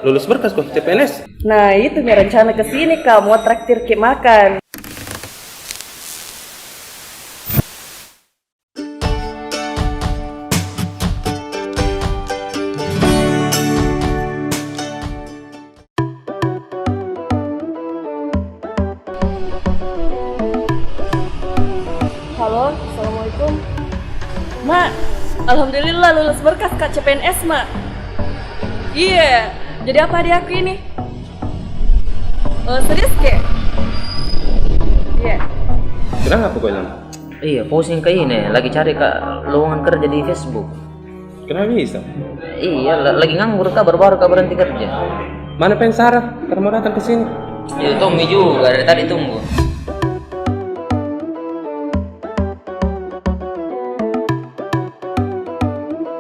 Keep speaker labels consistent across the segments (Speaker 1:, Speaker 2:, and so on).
Speaker 1: Lulus berkas kok CPNS.
Speaker 2: Nah itu nih rencana kesini kak, mau traktir ke makan. Halo, assalamualaikum. Mak, alhamdulillah lulus berkas kak CPNS mak. Iya, jadi apa dia aku ini? Serius kek? Iya.
Speaker 1: Kenapa kok bilang?
Speaker 3: Iya, posting ke ini, lagi cari lowongan kerja di Facebook.
Speaker 1: Kenapa bisa?
Speaker 3: Iya, lagi nganggur baru kak berhenti kerja.
Speaker 1: Mana pengen Sarah? Karena mau datang ke sini.
Speaker 3: Ya Tommy juga, dari tadi tunggu.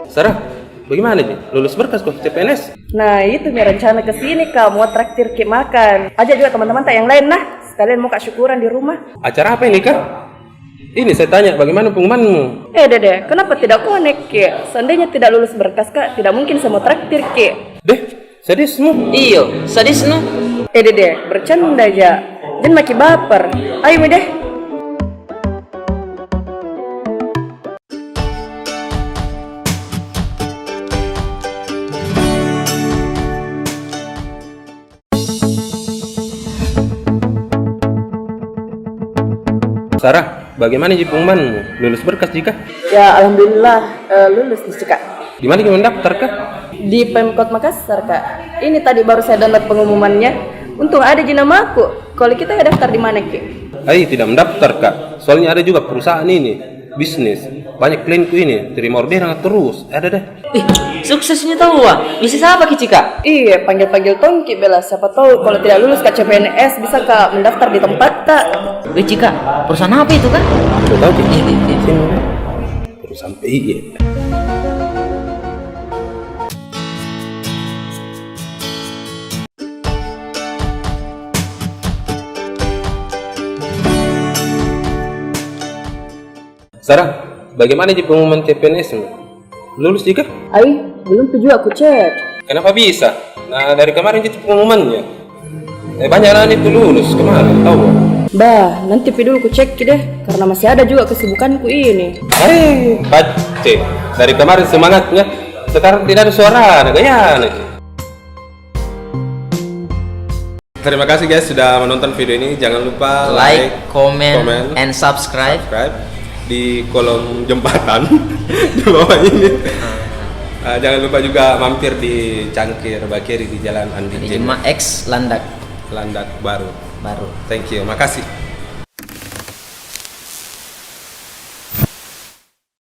Speaker 1: Sarah, bagaimana sih? Lulus berkas kok CPNS?
Speaker 2: Nah itu nih rencana kesini kak, mau traktir ke makan. Ajak juga teman-teman tak yang lain nah, sekalian mau kak syukuran di rumah.
Speaker 1: Acara apa ini kak? Ini saya tanya, bagaimana pengumumanmu?
Speaker 2: Dede, kenapa tidak konek ke? Seandainya tidak lulus berkas kak, tidak mungkin saya mau traktir ke.
Speaker 1: Deh, sadismu.
Speaker 3: Iyo, sadis no?
Speaker 2: Dede, bercanda aja. Jangan maki baper. Ayo mi deh.
Speaker 1: Sarah, bagaimana sih pengumumanmu? Lulus berkas jika?
Speaker 2: Ya alhamdulillah lulus nih kak.
Speaker 1: Di mana kamu mendaftar kak?
Speaker 2: Di Pemkot Makassar kak. Ini tadi baru saya download pengumumannya. Untung ada nama aku. Kalau kita ya daftar di mana ki?
Speaker 1: Tidak mendaftar kak. Soalnya ada juga perusahaan ini, bisnis. Banyak klienku ini, terima orderan terus. Ada deh.
Speaker 3: Suksesnya tahu wah. Bisa siapa Kici kak?
Speaker 2: Iya, panggil-panggil Tongki bela. Siapa tahu kalau tidak lulus kak CPNS bisa kak mendaftar di tempat kak.
Speaker 3: Kici kak, perusahaan apa itu kak?
Speaker 1: Kau tahu sih? Perusahaan PI. Sarah, bagaimana sih pengumuman CPNS? Lulus juga?
Speaker 2: Belum tuh juga aku cek.
Speaker 1: Kenapa bisa? Nah, dari kemarin itu pengumumannya. Banyak anak itu lulus kemarin, tahu?
Speaker 2: Bah, nanti dulu aku cek deh, karena masih ada juga kesibukanku ini.
Speaker 1: Bace. Dari kemarin semangatnya, sekarang tidak ada suara, gaya. Terima kasih guys sudah menonton video ini. Jangan lupa
Speaker 3: Like, comment, and subscribe.
Speaker 1: Di kolom jembatan di bawah ini. Jangan lupa juga mampir di Cangkir Bakiri di Jalan Andi
Speaker 3: Di Jema X Landak
Speaker 1: baru.
Speaker 3: baru.
Speaker 1: Thank you, makasih.